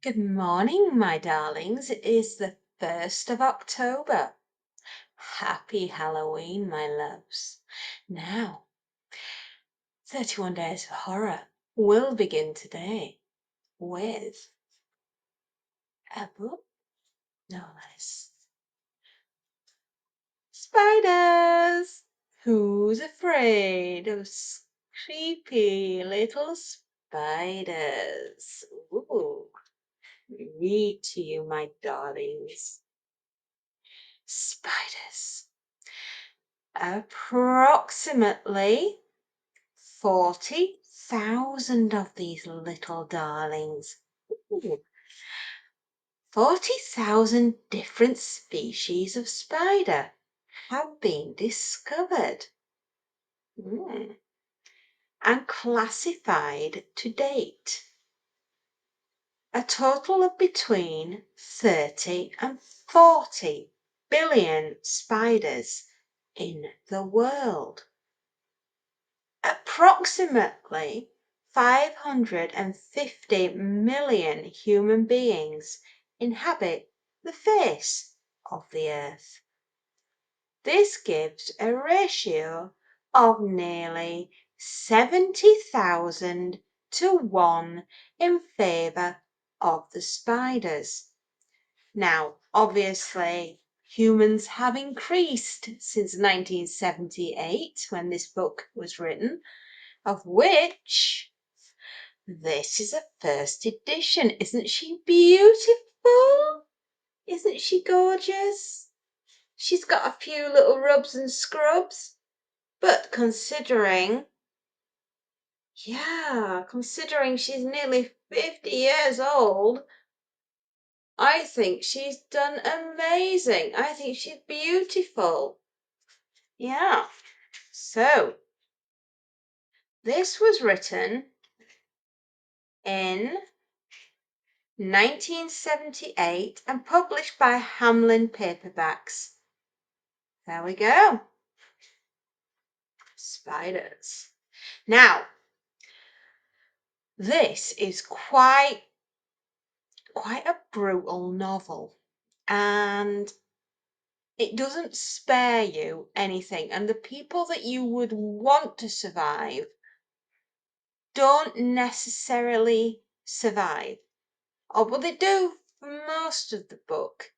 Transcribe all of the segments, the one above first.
Good morning, my darlings. It is the 1st of October. Happy Halloween, my loves. Now, 31 Days of Horror will begin today with a book no less. Spiders! Who's afraid of creepy little spiders? Ooh, read to you, my darlings. Spiders. Approximately 40,000 of these little darlings. Ooh, 40,000 different species of spider have been discovered and classified to date. A total of between 30 and 40 billion spiders in the world. Approximately 550 million human beings inhabit the face of the earth. This gives a ratio of nearly 70,000 to 1 in favour of the spiders. Now, obviously, humans have increased since 1978 when this book was written, of which this is a first edition. Isn't she beautiful? Isn't she gorgeous? She's got a few little rubs and scrubs, but considering she's nearly 50 years old, I think she's done amazing. I think she's beautiful. Yeah. So, this was written in 1978 and published by Hamlin Paperbacks. There we go. Spiders. Now, this is quite a brutal novel, and it doesn't spare you anything, and the people that you would want to survive don't necessarily survive. Oh, well, they do for most of the book,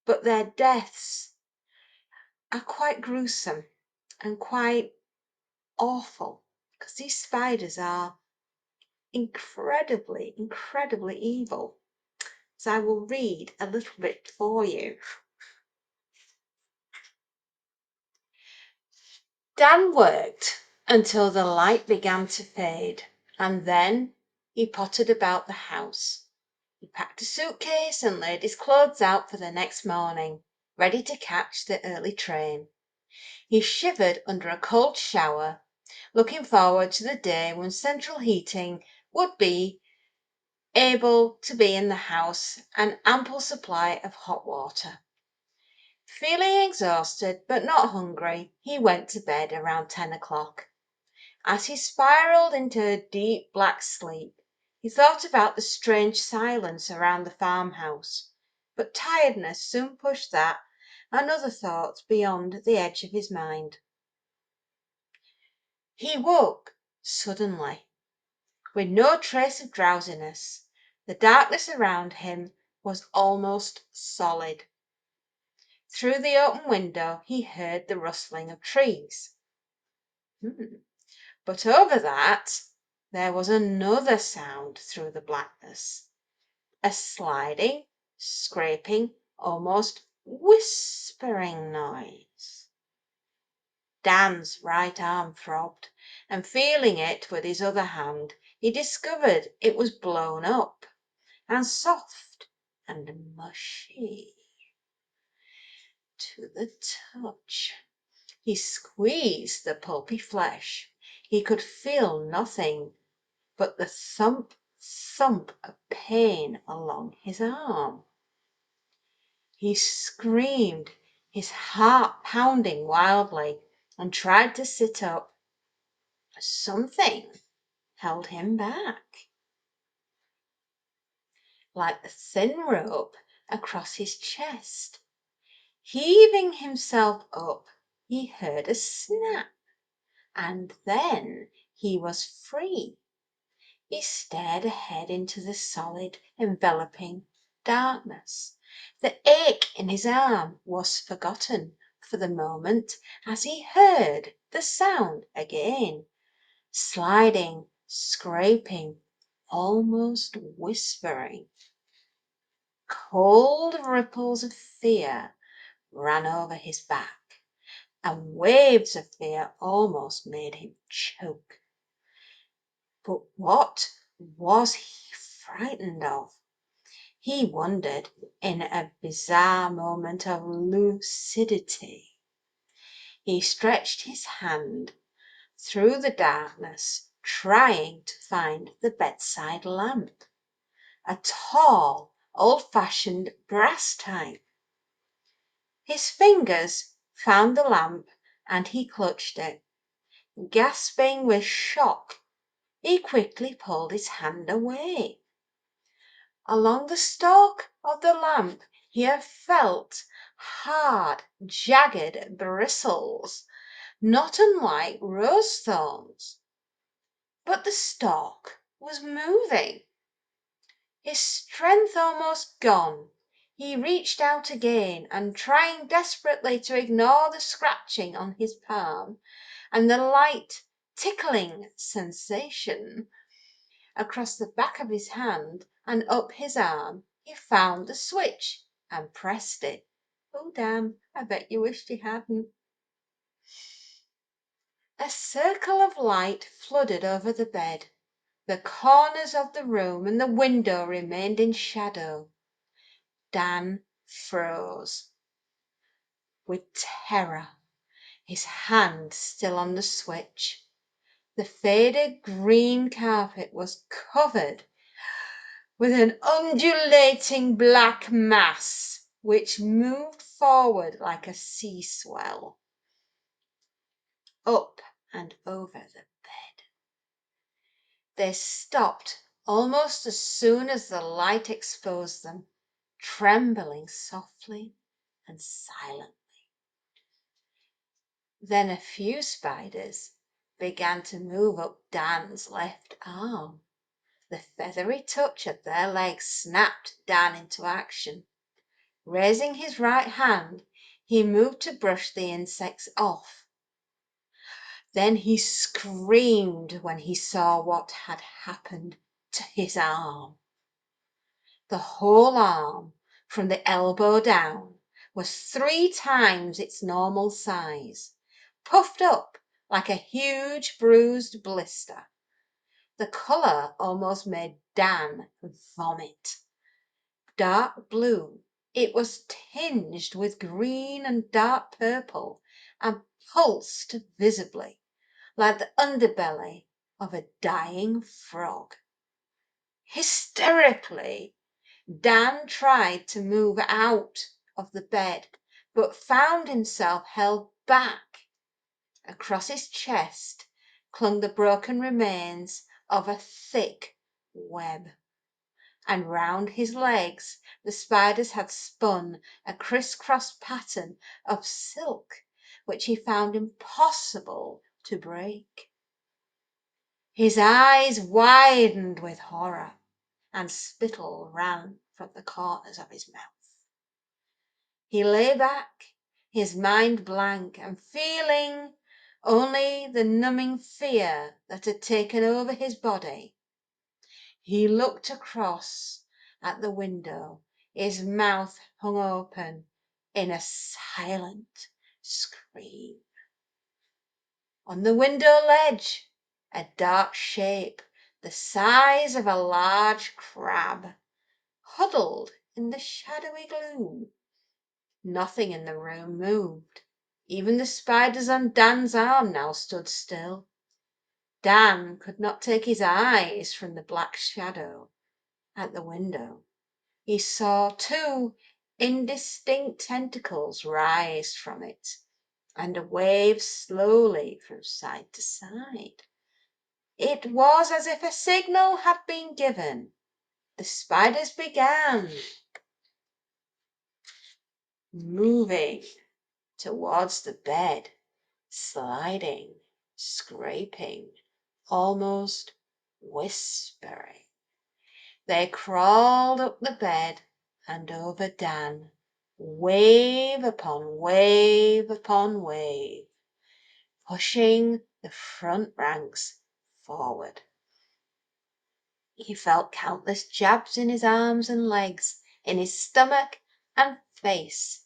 but their deaths are quite gruesome and quite awful because these spiders are incredibly evil. So I will read a little bit for you. Dan worked until the light began to fade, and then he pottered about the house. He packed a suitcase and laid his clothes out for the next morning, ready to catch the early train. He shivered under a cold shower, looking forward to the day when central heating would be able to be in the house and ample supply of hot water. Feeling exhausted but not hungry, he went to bed around 10 o'clock. As he spiraled into a deep black sleep, he thought about the strange silence around the farmhouse, but tiredness soon pushed that and other thoughts beyond the edge of his mind. He woke suddenly, with no trace of drowsiness. The darkness around him was almost solid. Through the open window he heard the rustling of trees. But over that there was another sound through the blackness, a sliding, scraping, almost whispering noise. Dan's right arm throbbed, and feeling it with his other hand, he discovered it was blown up and soft and mushy to the touch. He squeezed the pulpy flesh. He could feel nothing but the thump, thump of pain along his arm. He screamed, his heart pounding wildly, and tried to sit up. Something held him back. like the thin rope across his chest. Heaving himself up, he heard a snap, and then he was free. He stared ahead into the solid, enveloping darkness. The ache in his arm was forgotten for the moment as he heard the sound again, sliding, scraping, almost whispering. Cold ripples of fear ran over his back, and waves of fear almost made him choke. But what was he frightened of? He wondered in a bizarre moment of lucidity. He stretched his hand through the darkness, trying to find the bedside lamp, a tall, old-fashioned brass type. His fingers found the lamp and he clutched it. Gasping with shock, he quickly pulled his hand away. Along the stalk of the lamp he felt hard, jagged bristles, not unlike rose thorns. But the stalk was moving. His strength almost gone, he reached out again, and trying desperately to ignore the scratching on his palm and the light tickling sensation across the back of his hand and up his arm, he found the switch and pressed it. Oh, damn, I bet you wished he hadn't. A circle of light flooded over the bed. The corners of the room and the window remained in shadow. Dan froze with terror, his hand still on the switch. The faded green carpet was covered with an undulating black mass which moved forward like a sea swell, up and over the bed. They stopped almost as soon as the light exposed them, trembling softly and silently. Then a few spiders began to move up Dan's left arm. The feathery touch of their legs snapped Dan into action. Raising his right hand, he moved to brush the insects off. Then he screamed when he saw what had happened to his arm. The whole arm, from the elbow down, was 3 times its normal size, puffed up like a huge bruised blister. The colour almost made Dan vomit. Dark blue, it was tinged with green and dark purple, and pulsed visibly like the underbelly of a dying frog. Hysterically, Dan tried to move out of the bed, but found himself held back. Across his chest clung the broken remains of a thick web, and round his legs the spiders had spun a criss-cross pattern of silk which he found impossible to break. His eyes widened with horror, and spittle ran from the corners of his mouth. He lay back, his mind blank, and feeling only the numbing fear that had taken over his body. He looked across at the window, his mouth hung open in a silent scream. On the window ledge, a dark shape the size of a large crab huddled in the shadowy gloom. Nothing in the room moved. Even the spiders on Dan's arm now stood still. Dan could not take his eyes from the black shadow at the window. He saw 2 indistinct tentacles rise from it and wave slowly from side to side. It was as if a signal had been given. the spiders began moving towards the bed, sliding, scraping, almost whispering. They crawled up the bed and over Dan, wave upon wave upon wave, pushing the front ranks forward. He felt countless jabs in his arms and legs, in his stomach and face.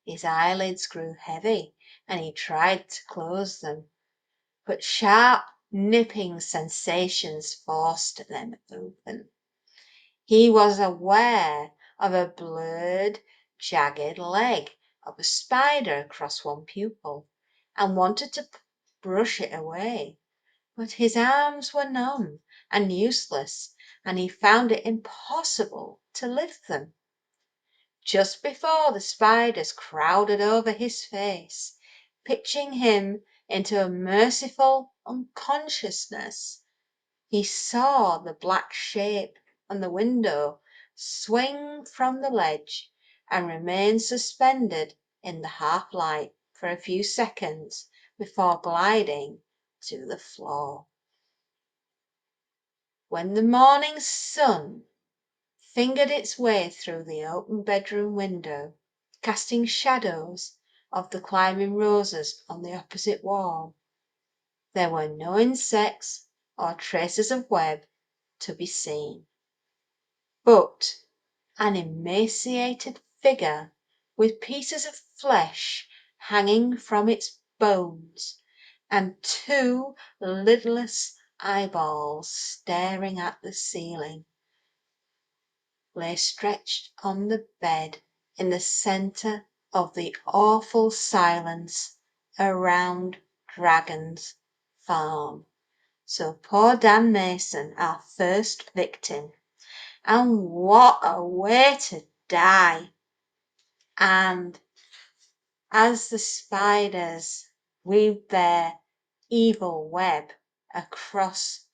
His eyelids grew heavy, and he tried to close them, but sharp, nipping sensations forced them open. He was aware of a blurred, jagged leg of a spider across one pupil, and wanted to brush it away. But his arms were numb and useless, and he found it impossible to lift them. Just before the spiders crowded over his face, pitching him into a merciful unconsciousness, he saw the black shape on the window swing from the ledge and remain suspended in the half light for a few seconds before gliding to the floor. When the morning sun fingered its way through the open bedroom window, casting shadows of the climbing roses on the opposite wall, there were no insects or traces of web to be seen, but an emaciated figure with pieces of flesh hanging from its bones and two lidless eyeballs staring at the ceiling, lay stretched on the bed in the centre of the awful silence around Dragon's Farm. So poor Dan Mason, our first victim, and what a way to die! And as the spiders weaved their evil web across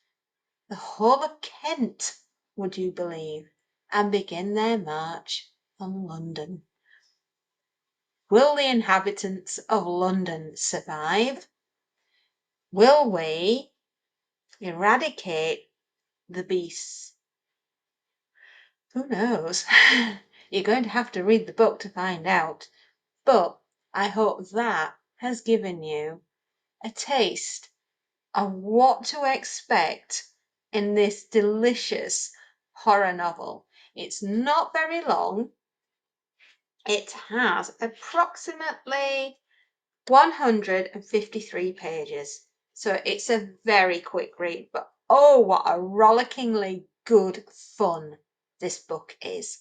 the whole of Kent, would you believe, and begin their march on London. Will the inhabitants of London survive? Will we eradicate the beasts? Who knows? You're going to have to read the book to find out. But I hope that has given you a taste of what to expect in this delicious horror novel. It's not very long. It has approximately 153 pages. So it's a very quick read, but oh, what a rollickingly good fun this book is.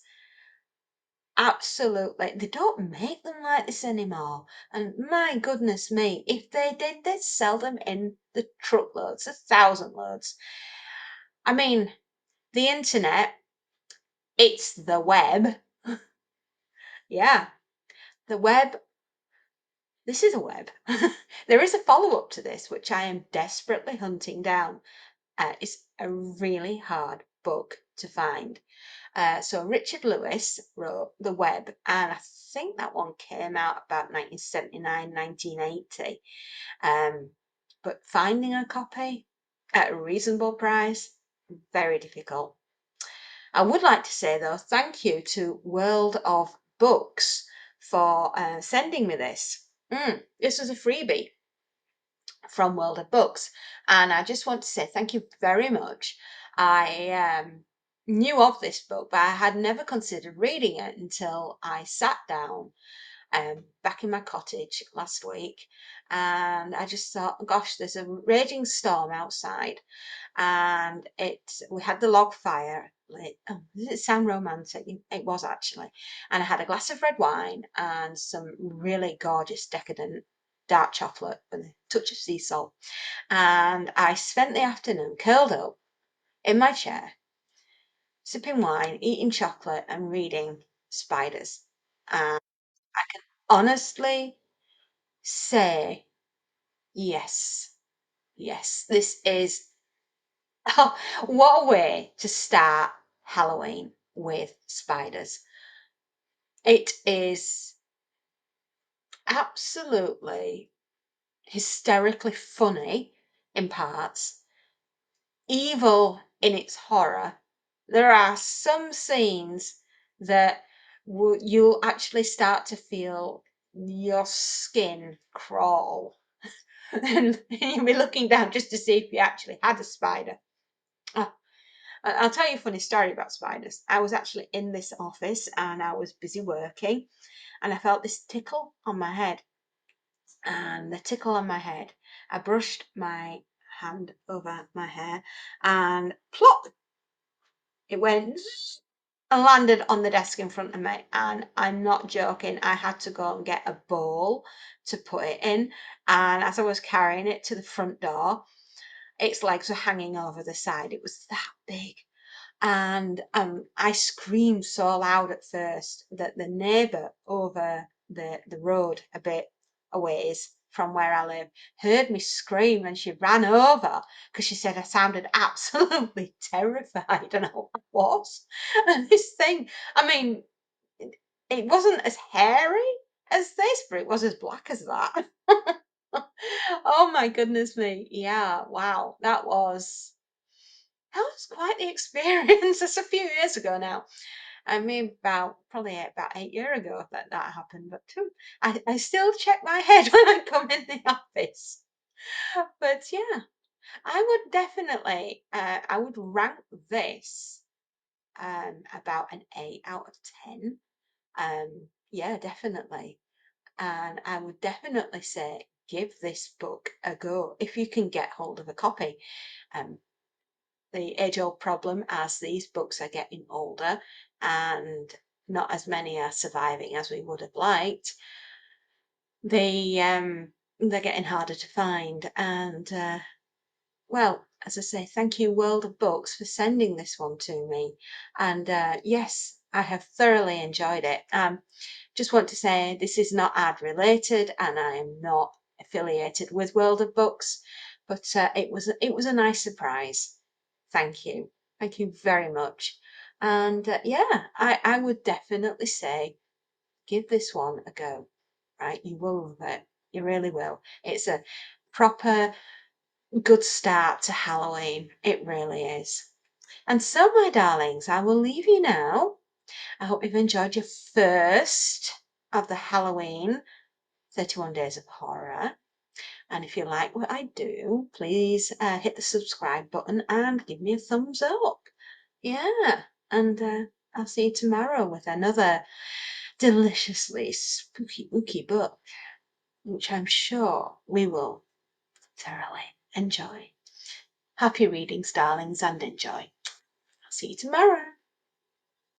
Absolutely. They don't make them like this anymore. And my goodness me, if they did, they'd sell them in the truckloads, 1,000 loads. I mean, the internet, it's the web. Yeah, the web. This is a web. There is a follow-up to this, which I am desperately hunting down. It's a really hard book to find. So Richard Lewis wrote The Web, and I think that one came out about 1979, 1980. But finding a copy at a reasonable price, very difficult. I would like to say, though, thank you to World of Books for sending me this. This was a freebie from World of Books, and I just want to say thank you very much. I knew of this book, but I had never considered reading it until I sat down back in my cottage last week, and I just thought, gosh, there's a raging storm outside, and we had the log fire. Does it sound romantic? It was actually. And I had a glass of red wine and some really gorgeous decadent dark chocolate with a touch of sea salt. And I spent the afternoon curled up in my chair, sipping wine, eating chocolate, and reading Spiders. And I can honestly say, yes, yes, this is what a way to start Halloween with spiders. It is absolutely hysterically funny in parts, evil in its horror. There are some scenes that you'll actually start to feel your skin crawl and you'll be looking down just to see if you actually had a spider. Oh, I'll tell you a funny story about spiders. I was actually in this office and I was busy working and I felt this tickle on my head. And the tickle on my head, I brushed my hand over my hair and plop, it went and landed on the desk in front of me. And I'm not joking, I had to go and get a bowl to put it in. And as I was carrying it to the front door, its legs were hanging over the side. It was that big. And I screamed so loud at first that the neighbour over the road a bit a ways from where I live heard me scream and she ran over because she said I sounded absolutely terrified, and I was. And this thing, I mean, it wasn't as hairy as this, but it was as black as that. Oh my goodness me. Yeah, wow. That was quite the experience. It's a few years ago now. I mean, probably about 8 years ago that happened. But I still check my head when I come in the office. But yeah, I would definitely, I would rank this about an 8 out of 10. Yeah, definitely. And I would definitely say give this book a go if you can get hold of a copy. Um, the age-old problem as these books are getting older and not as many are surviving as we would have liked, they're getting harder to find. And well, as I say, thank you, World of Books, for sending this one to me. And yes, I have thoroughly enjoyed it. Just want to say this is not ad related, and I am not affiliated with World of Books, but it was a nice surprise. Thank you very much. And yeah, I would definitely say give this one a go. Right, you will love it. You really will. It's a proper good start to Halloween. It really is. And so, my darlings, I will leave you now. I hope you've enjoyed your first of the Halloween 31 Days of Horror. And if you like what I do, please hit the subscribe button and give me a thumbs up. Yeah, and I'll see you tomorrow with another deliciously spooky wooky book, which I'm sure we will thoroughly enjoy. Happy readings, darlings, and enjoy. I'll see you tomorrow.